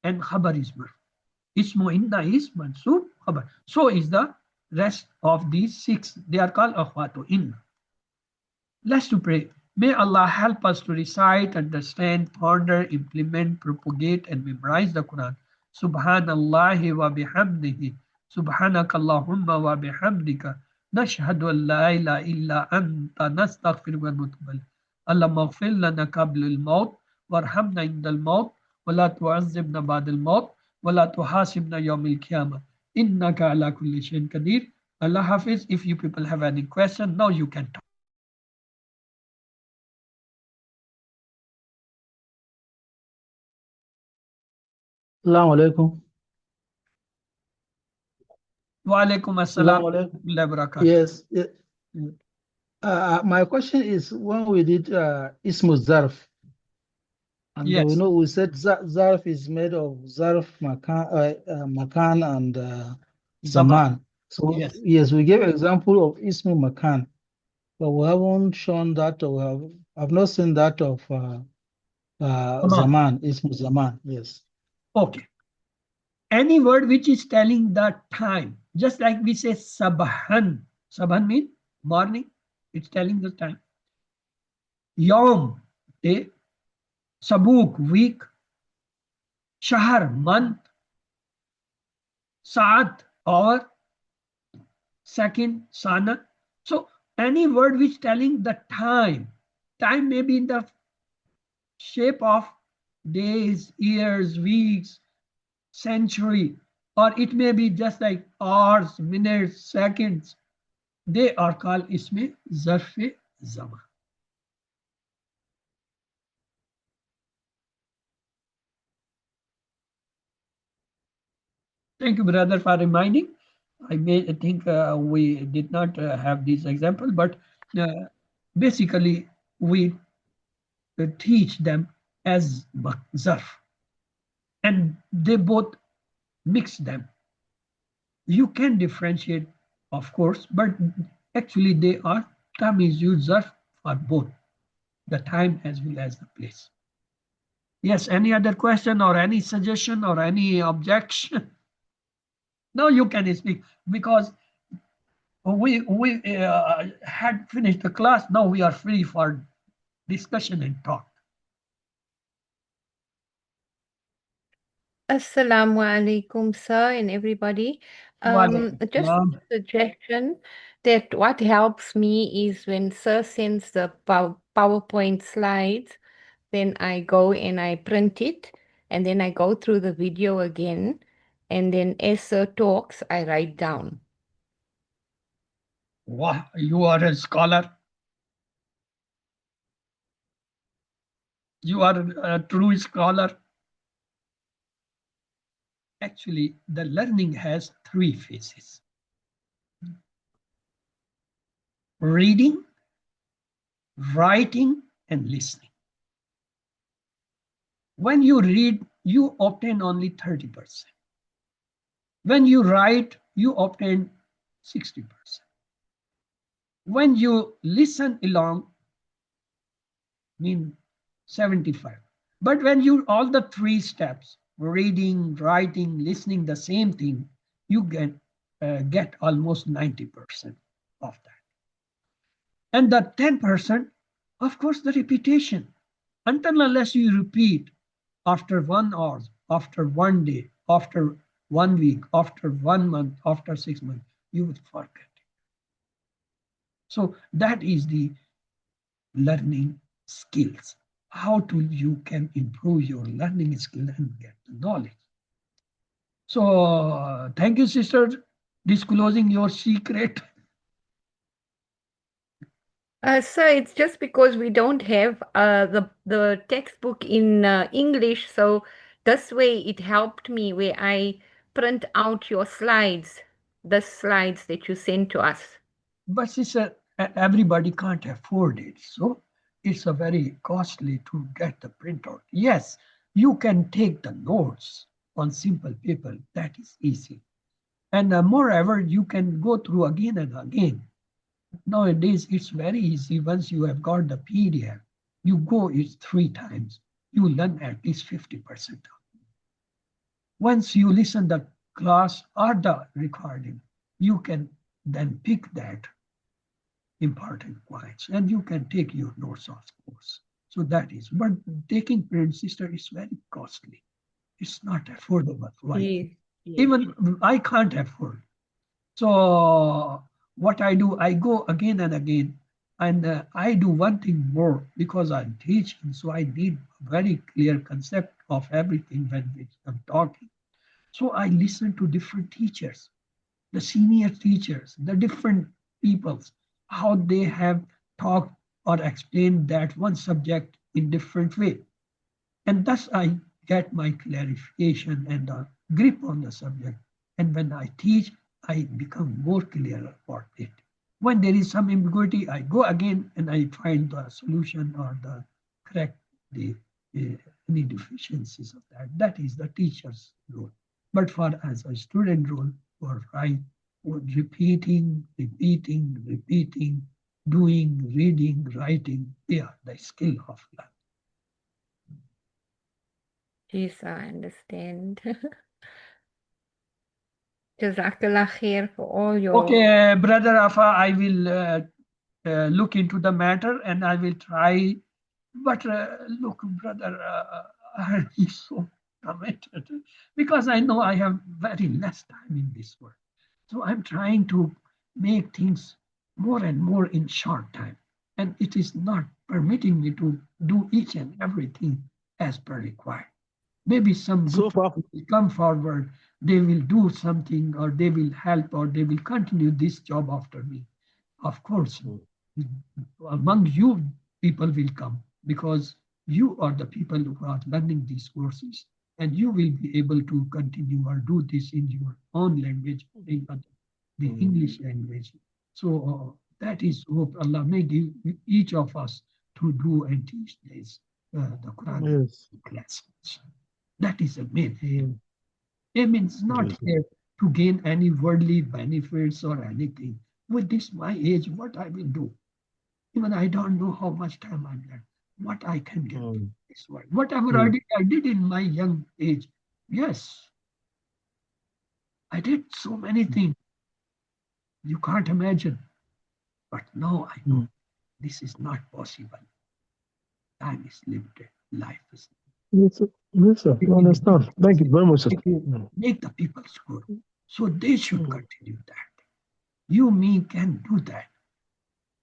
and khabar is marfu. Ismu inna is mansoob khabar. So is the rest of these 6. They are called akhwatu inna. Let's to pray. May Allah help us to recite, understand, ponder, implement, propagate, and memorize the Quran. Subhanallahi wa bihamdihi. Subhanaka Allahumma wa bihamdika. Nashhadu an la ilaha illa anta nastaghfiruka wa natubu ilayk. Allahumma ighfir lana qabla al-maut warhamna inda al-maut wa la tu'azzibna ba'da al-maut wa la tuhasibna yawm al-qiyamah. Innaka ala kulli shay'in qadir. Allah Hafiz. If you people have any question, now you can talk. Assalamu alaikum. Wa alaikum assalam. Yes. My question is, when we did Ismu Zarf, and yes, we know we said Zarf is made of Zarf, Makan, and Zaman. So yes, we gave example of Ismu Makan, but we haven't shown that, or I've not seen that of Zaman, Ismu Zaman. Yes. Okay. Any word which is telling the time, just like we say Sabhan. Sabhan means morning. It's telling the time. Yom, day. Sabuk, week. Shahar, month. Saat, hour. Second, sana. So any word which telling the time. Time may be in the shape of days, years, weeks, century, or it may be just like hours, minutes, seconds. They are called isme zarf zaman. Thank you, brother, for reminding. I may think we did not have this example, but basically we teach them as zarf, and they both mix them. You can differentiate, of course, but actually they are term is used zarf for both the time as well as the place. Yes, any other question or any suggestion or any objection? Now you can speak, because we had finished the class. Now we are free for discussion and talk. Assalamu alaikum, sir, and everybody. Just a suggestion that what helps me is when sir sends the PowerPoint slides, then I go and I print it, and then I go through the video again, and then as sir talks, I write down. Wow, you are a scholar. You are a true scholar. Actually, the learning has three phases: reading, writing, and listening. When you read, you obtain only 30%. When you write, you obtain 60%. When you listen along, mean 75. But when you all the three steps, reading, writing, listening, the same thing, you get almost 90% of that. And the 10%, of course, the repetition. Until unless you repeat after 1 hour, after 1 day, after 1 week, after 1 month, after 6 months, you would forget it. So that is the learning skills. How you can improve your learning skill and get the knowledge. So thank you, sister, disclosing your secret. Sir, it's just because we don't have the textbook in English, so this way it helped me where I print out your slides, the slides that you sent to us. But sister, everybody can't afford it, so it's a very costly to get the printout. Yes, you can take the notes on simple paper. That is easy. And moreover, you can go through again and again. Nowadays, it's very easy. Once you have got the PDF, you go it 3 times. You learn at least 50%. Once you listen the class or the recording, you can then pick that important points and you can take your notes, of course. So that is, but taking print, sister, is very costly. It's not affordable. Right? Even I can't afford. So what I do, I go again and again, and I do one thing more because I'm teaching, so I need a very clear concept of everything when I'm talking. So I listen to different teachers, the senior teachers, the different peoples, how they have talked or explained that one subject in different way. And thus I get my clarification and a grip on the subject. And when I teach, I become more clear about it. When there is some ambiguity, I go again and I find the solution or the correct any deficiencies of that. That is the teacher's role. But for as a student role, for repeating, doing, reading, writing, they are the skill of learning. Yes, I understand. Jazakallah khair for all your... Okay, Brother Afa, I will look into the matter and I will try. But look, brother, I'm so committed because I know I have very less time in this world. So I'm trying to make things more and more in short time. And it is not permitting me to do each and everything as per required. Maybe some good will come forward, they will do something or they will help or they will continue this job after me. Of course, among you people will come because you are the people who are learning these courses and you will be able to continue or do this in your own language. the English language. So that is hope Allah may give each of us to do and teach this, the Quran lessons. That is a main aim. Aim is not here to gain any worldly benefits or anything. With this my age, what I will do? Even I don't know how much time I'm left. What I can get from this world. Whatever I did in my young age. Yes. I did so many things. You can't imagine. But now I know this is not possible. Time is limited. Life is limited. Yes, sir. You understand. Thank you very much, sir. Make the people score. So they should continue that. You, me can do that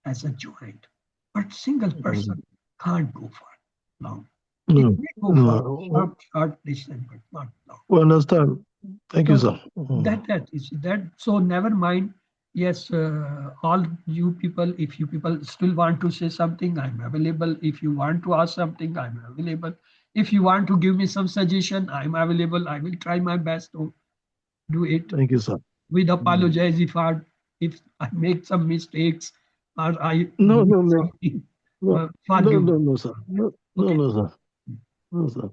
as a joint. But single person can't go for long. It may go for short distance, but not long. We understand. Thank you, sir. That. So never mind. Yes, all you people, if you people still want to say something, I'm available. If you want to ask something, I'm available. If you want to give me some suggestion, I'm available. I will try my best to do it. Thank you, sir. With apologize if I make some mistakes or I no, sir. No, sir.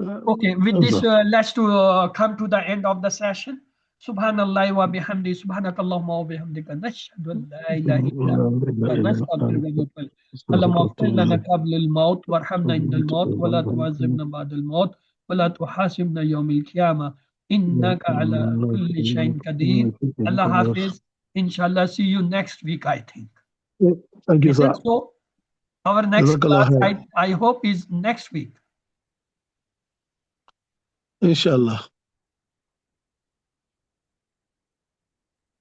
Okay, with this, let's come to the end of the session. Subhanallah wa bihamdi, subhanakallahumma wa bihamdika, nashhadu an la ilaha illa anta, nastaghfiruka wa natubu ilayk. Allahumma ighfir lana qabla al-maut warhamna inda al-maut wa la tu'azzibna ba'da al-maut wa la tuhasibna yawm al-qiyamah innaka ala kulli shay'in qadir. Allah Hafiz. Inshallah, see you next week, I think. Thank you, sir. So our next class, I hope, is next week. Inshallah.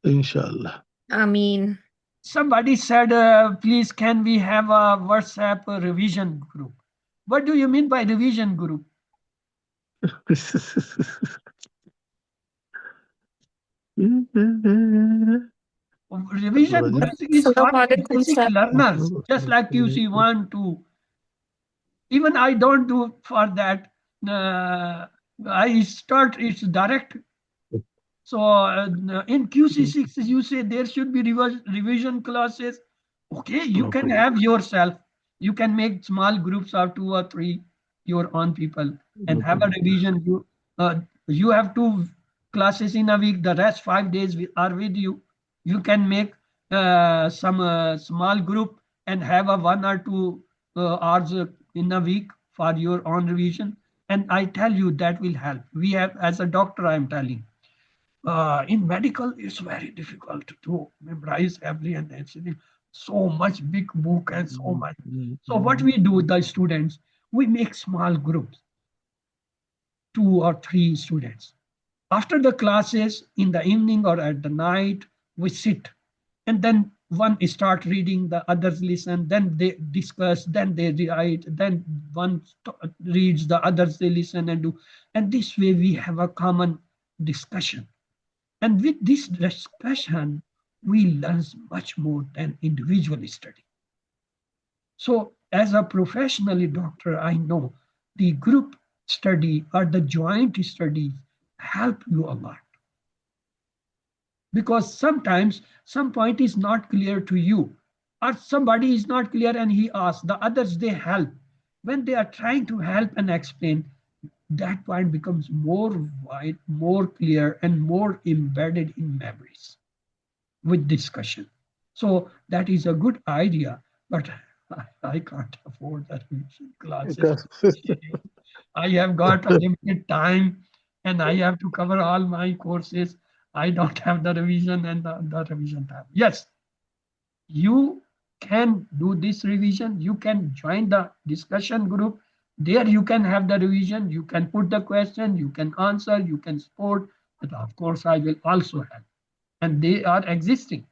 Inshallah. Ameen. Somebody said, please, can we have a WhatsApp revision group? What do you mean by revision group? Revision group is for basic learners, just like QC1, 2. Even I don't do for that. I start its direct. So in QC6, you say there should be revision classes. Okay, you can have yourself. You can make small groups of 2 or 3, your own people, and have a revision. You have 2 classes in a week. The rest 5 days are with you. You can make some small group and have a 1 or 2 hours in a week for your own revision. And I tell you that will help. We have, as a doctor, I'm telling. In medical, it's very difficult to memorize every and anything. So much big book and so much. So what we do with the students, we make small groups, 2 or 3 students. After the classes, in the evening or at the night, we sit. And then one start reading, the others listen, then they discuss, then they write, then one reads, the others they listen and do. And this way we have a common discussion. And with this discussion, we learn much more than individual study. So as a professional doctor, I know the group study or the joint studies help you a lot. Because sometimes some point is not clear to you, or somebody is not clear and he asks, the others, they help. When they are trying to help and explain, that point becomes more wide, more clear, and more embedded in memories with discussion. So that is a good idea, but I can't afford that classes. I have got a limited time and I have to cover all my courses. I don't have the revision and the revision time. Yes, you can do this revision. You can join the discussion group. There you can have the revision. You can put the question. You can answer. You can support. But of course, I will also help. And they are existing.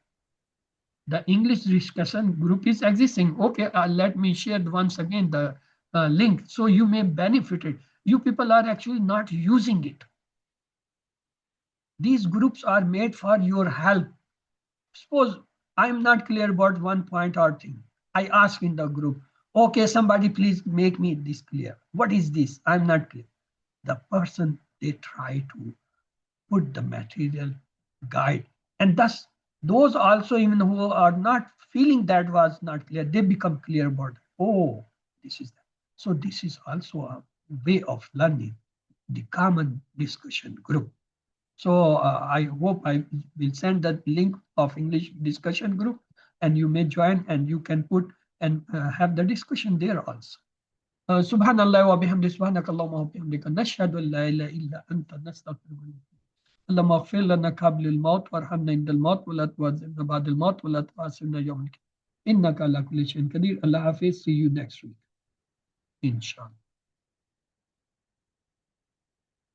The English discussion group is existing. Okay, let me share once again the link so you may benefit it. You people are actually not using it. These groups are made for your help. Suppose I'm not clear about one point or thing. I ask in the group, okay, somebody please make me this clear. What is this? I'm not clear. The person, they try to put the material guide And thus, those also, even who are not feeling that was not clear, they become clear about it. Oh, this is that. So this is also a way of learning, the common discussion group. So I hope I will send that link of English discussion group, and you may join, and you can put and have the discussion there also. Subhanallah wa bihamdi, subhanakallahumma wa bihamdika, nashhadu an la ilaha illa anta, nastaghfiruka. اللهم اغفر لنا قبل الموت وارحمنا عند الموت ولا تعذبنا بعد الموت ولا تحاسبنا يوم القيامة إنك على كل شيء قدير. Allah Hafiz. See you next week. Inshallah.